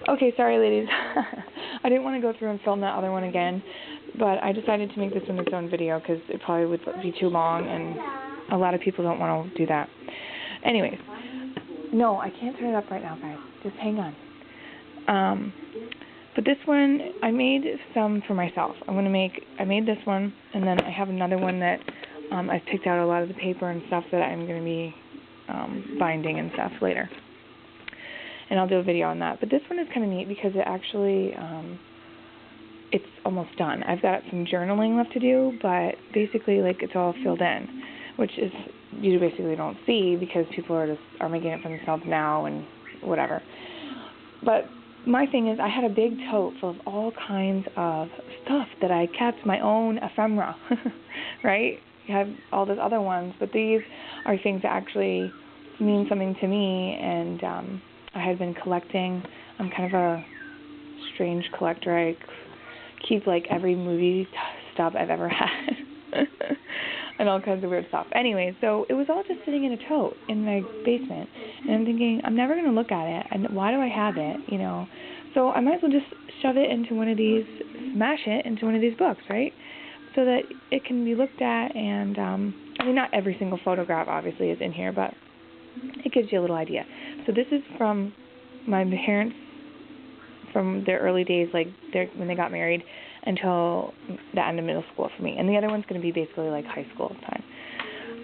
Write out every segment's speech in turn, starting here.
Okay, sorry, ladies. I didn't want to go through and film that other one again, but I decided to make this one its own video because it probably would be too long, and a lot of people don't want to do that. Anyways, no, I can't turn it up right now, guys. Just hang on. But this one, I made some for myself. I made this one, and then I have another one that I've picked out a lot of the paper and stuff that I'm going to be binding and stuff later. And I'll do a video on that. But this one is kind of neat because it actually, it's almost done. I've got some journaling left to do, but basically, like, it's all filled in, which is, you basically don't see because people are making it for themselves now and whatever. But my thing is, I had a big tote full of all kinds of stuff that I kept, my own ephemera, right? You have all those other ones, but these are things that actually mean something to me, and I had been collecting. I'm kind of a strange collector. I keep, like, every movie stuff I've ever had and all kinds of weird stuff. Anyway, so it was all just sitting in a tote in my basement, and I'm thinking, I'm never going to look at it, and why do I have it, you know? So I might as well just shove it into one of these, smash it into one of these books, right? So that it can be looked at, and I mean, not every single photograph obviously is in here, but it gives you a little idea. So this is from my parents, from their early days, like when they got married, until the end of middle school for me. And the other one's going to be basically like high school time.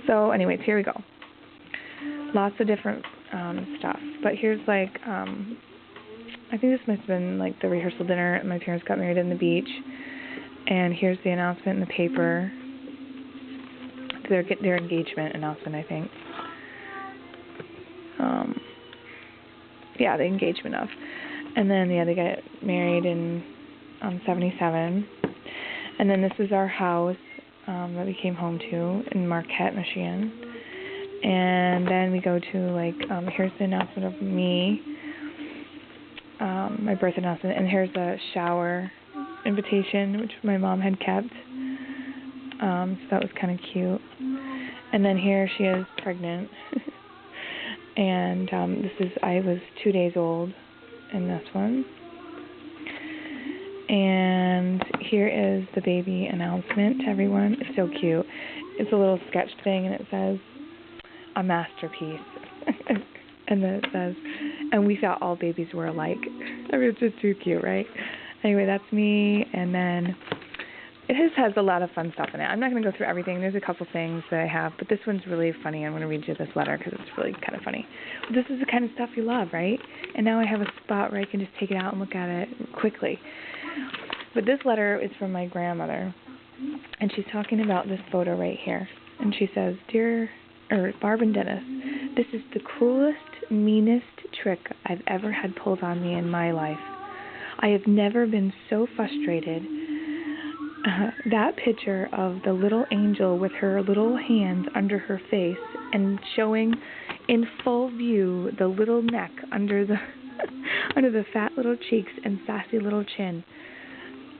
So anyways, here we go. Lots of different stuff. But here's like, I think this must have been like the rehearsal dinner, and my parents got married on the beach. And here's the announcement in the paper. Their engagement announcement, I think. Yeah, the engagement of. And then the other guy got married in 77. And then this is our house that we came home to in Marquette, Michigan. And then we go to, like, here's the announcement of me, my birth announcement. And here's a shower invitation, which my mom had kept. So that was kind of cute. And then here she is pregnant. And I was 2 days old in this one. And here is the baby announcement to everyone. It's so cute. It's a little sketch thing, and it says, a masterpiece. And then it says, and we thought all babies were alike. I mean, it's just too cute, right? Anyway, that's me, and then it has a lot of fun stuff in it. I'm not going to go through everything. There's a couple things that I have, but this one's really funny. I'm going to read you this letter because it's really kind of funny. But this is the kind of stuff you love, right? And now I have a spot where I can just take it out and look at it quickly. But this letter is from my grandmother, and she's talking about this photo right here. And she says, Barb and Dennis, this is the cruelest, meanest trick I've ever had pulled on me in my life. I have never been so frustrated. That picture of the little angel with her little hands under her face and showing in full view the little neck under the under the fat little cheeks and sassy little chin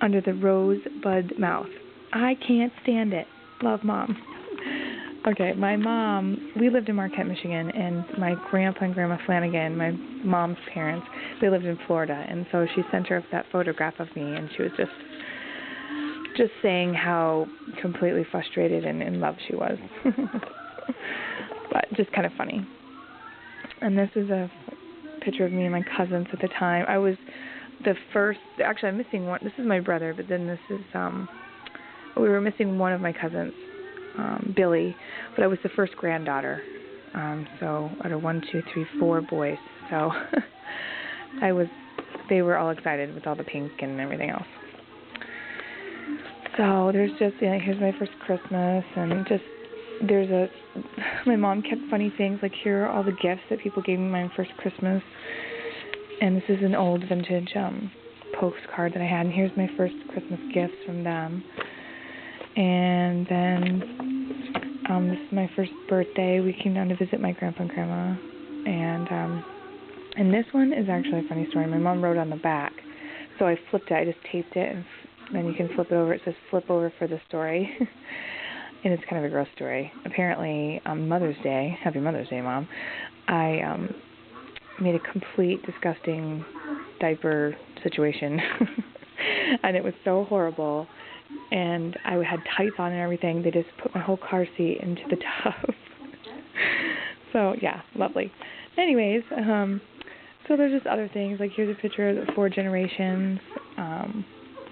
under the rosebud mouth. I can't stand it. Love, Mom. Okay, my mom, we lived in Marquette, Michigan, and my grandpa and grandma Flanagan, my mom's parents, they lived in Florida, and so she sent her that photograph of me, and she was just saying how completely frustrated and in love she was. But just kind of funny. And this is a picture of me and my cousins at the time. I was the first, actually I'm missing one, this is my brother, but then this is, we were missing one of my cousins, Billy, but I was the first granddaughter. So out of 1, 2, 3, 4 boys. So they were all excited with all the pink and everything else. So there's just, here's my first Christmas, and just, my mom kept funny things, like here are all the gifts that people gave me my first Christmas, and this is an old vintage postcard that I had, and here's my first Christmas gifts from them, and then this is my first birthday. We came down to visit my grandpa and grandma, and this one is actually a funny story. My mom wrote on the back, so I flipped it, I just taped it, and then you can flip it over. It says flip over for the story. And it's kind of a gross story. Apparently, on Mother's Day, Happy Mother's Day, Mom, I made a complete disgusting diaper situation. And it was so horrible. And I had tights on and everything. They just put my whole car seat into the tub. So, yeah, lovely. Anyways, so there's just other things. Like, here's a picture of the 4 generations.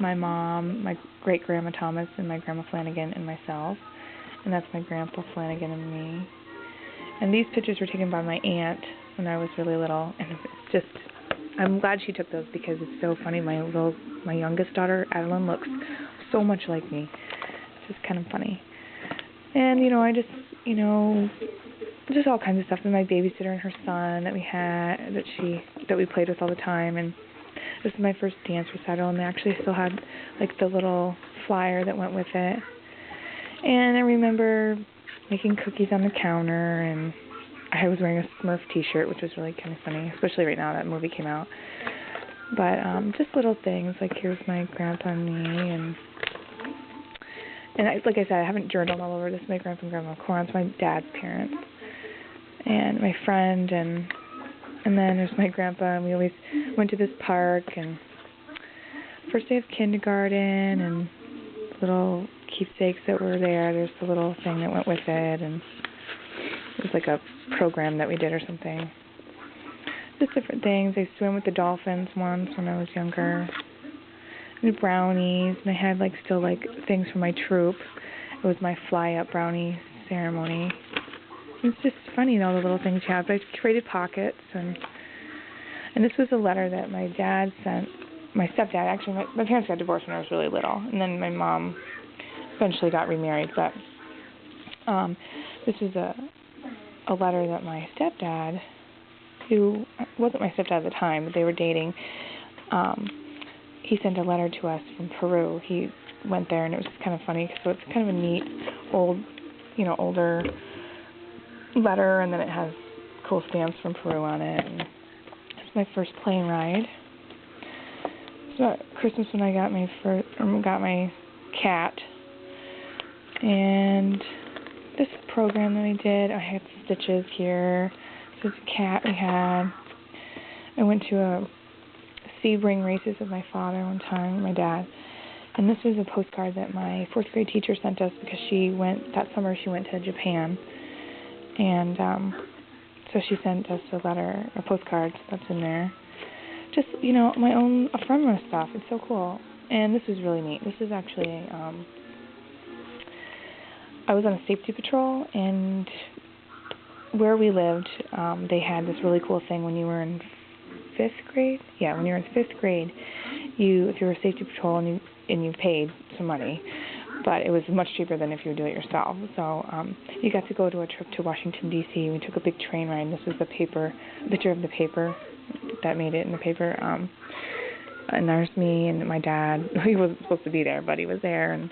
My mom, my great-grandma Thomas, and my grandma Flanagan, and myself. And that's my grandpa Flanagan and me. And these pictures were taken by my aunt when I was really little. And it's just, I'm glad she took those because it's so funny. My youngest daughter, Adeline, looks so much like me. It's just kind of funny. And, I just, just all kinds of stuff. And my babysitter and her son that we had, that we played with all the time. And this is my first dance recital, and they actually still had, like, the little flyer that went with it. And I remember making cookies on the counter, and I was wearing a Smurf t-shirt, which was really kind of funny, especially right now that movie came out. But just little things, like here's my grandpa and me, and like I said, I haven't journaled all over. This is my grandpa and grandma Corin's, my dad's parents, and my friend, and then there's my grandpa, and we always went to this park, and first day of kindergarten, and little keepsakes that were there. There's the little thing that went with it, and it was like a program that we did or something. Just different things. I swam with the dolphins once when I was younger. And brownies, and I had still things for my troop. It was my fly-up brownie ceremony. It's just funny, all the little things you have. But I created pockets, and this was a letter that my dad sent. My stepdad, actually, my parents got divorced when I was really little, and then my mom eventually got remarried. But this is a letter that my stepdad, who wasn't my stepdad at the time, but they were dating, he sent a letter to us from Peru. He went there, and it was just kind of funny, so it's kind of a neat, older letter, and then it has cool stamps from Peru on it. And it's my first plane ride. It's about Christmas when I got my cat, and this program that we did, I had stitches here. This is a cat we had. I went to a Sebring races with my father one time, with my dad. And this was a postcard that my 4th grade teacher sent us because that summer she went to Japan. And so she sent us a postcard that's in there. Just, my own ephemera stuff. It's so cool. And this is really neat. This is actually, I was on a safety patrol, and where we lived, they had this really cool thing when you were in 5th grade. Yeah, when you were in 5th grade, if you were a safety patrol and you paid some money, but it was much cheaper than if you would do it yourself. So you got to go to a trip to Washington, D.C. We took a big train ride. This was a picture of the paper that made it in the paper. And there's me and my dad. He wasn't supposed to be there, but he was there. And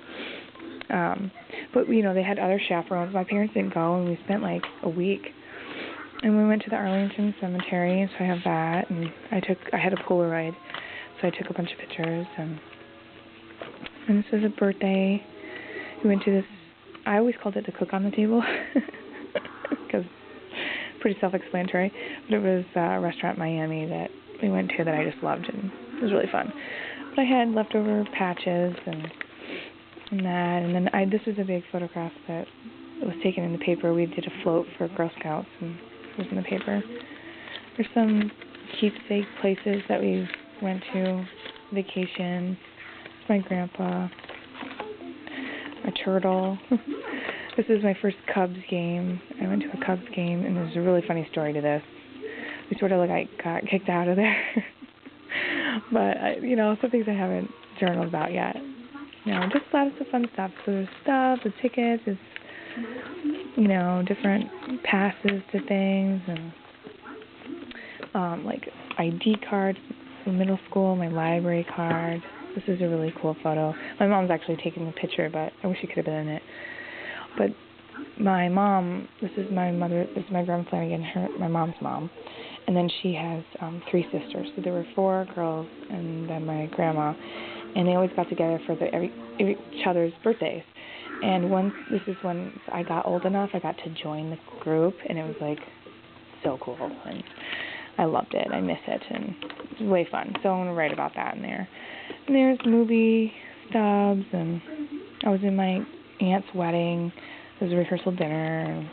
but they had other chaperones. My parents didn't go, and we spent a week. And we went to the Arlington Cemetery, so I have that. And I had a Polaroid, so I took a bunch of pictures. And this was a birthday. We went to this. I always called it the cook on the table because it's pretty self-explanatory. But it was a restaurant in Miami that we went to that I just loved, and it was really fun. But I had leftover patches and that, and then this was a big photograph that was taken in the paper. We did a float for Girl Scouts, and it was in the paper. There's some keepsake places that we went to, vacation. It's my grandpa, a turtle. This is my first Cubs game. I went to a Cubs game, and there's a really funny story to this. We sort of got kicked out of there. But, some things I haven't journaled about yet. Just lots of fun stuff. So there's stuff, the tickets, it's, different passes to things, and ID cards from middle school, my library card. This is a really cool photo. My mom's actually taking the picture, but I wish she could have been in it. But my mom, this is my grandma Flanagan, my mom's mom, and then she has 3 sisters. So there were 4 girls, and then my grandma, and they always got together for each other's birthdays. And this is when I got old enough, I got to join the group, and it was so cool. And I loved it. I miss it, and it was way fun. So I'm going to write about that in there. And there's movie stubs, and I was in my aunt's wedding. There was a rehearsal dinner, and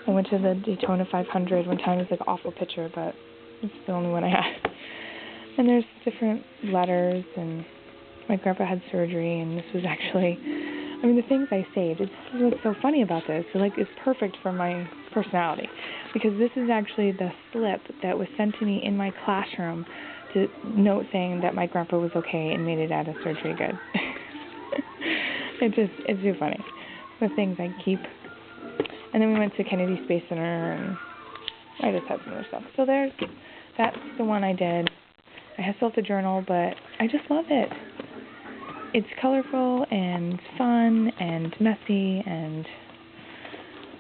I went to the Daytona 500 one time. It was like an awful picture, but it's the only one I had. And there's different letters, and my grandpa had surgery, and this was actually, I mean, the things I saved, this is what's so funny about this. So, like, it's perfect for my personality, because this is actually the slip that was sent to me in my classroom to note saying that my grandpa was okay and made it out of surgery good. It's too funny. The things I keep. And then we went to Kennedy Space Center, and I just had some other stuff. So that's the one I did. I still have to journal, but I just love it. It's colorful and fun and messy and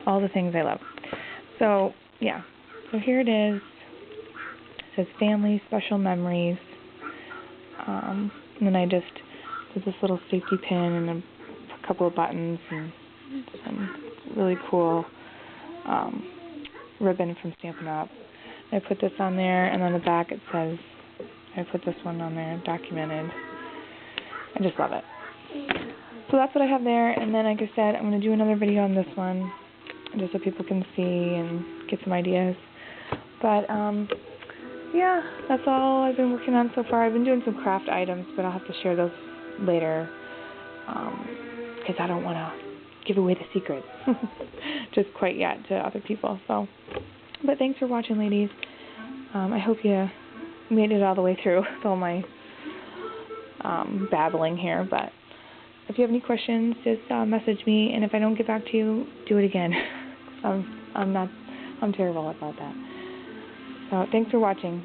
all the things I love. So, yeah. So here it is. It says family, special memories. And then I just did this little safety pin and a couple of buttons and some really cool ribbon from Stampin' Up. I put this on there, and on the back it says, I put this one on there, documented. I just love it. So that's what I have there, and then like I said, I'm going to do another video on this one, just so people can see and get some ideas. But, yeah, that's all I've been working on so far. I've been doing some craft items, but I'll have to share those later, because I don't want to give away the secrets just quite yet to other people. So, but thanks for watching, ladies. I hope you made it all the way through with all my babbling here. But if you have any questions, just message me, and if I don't get back to you, do it again. I'm terrible about that. So thanks for watching.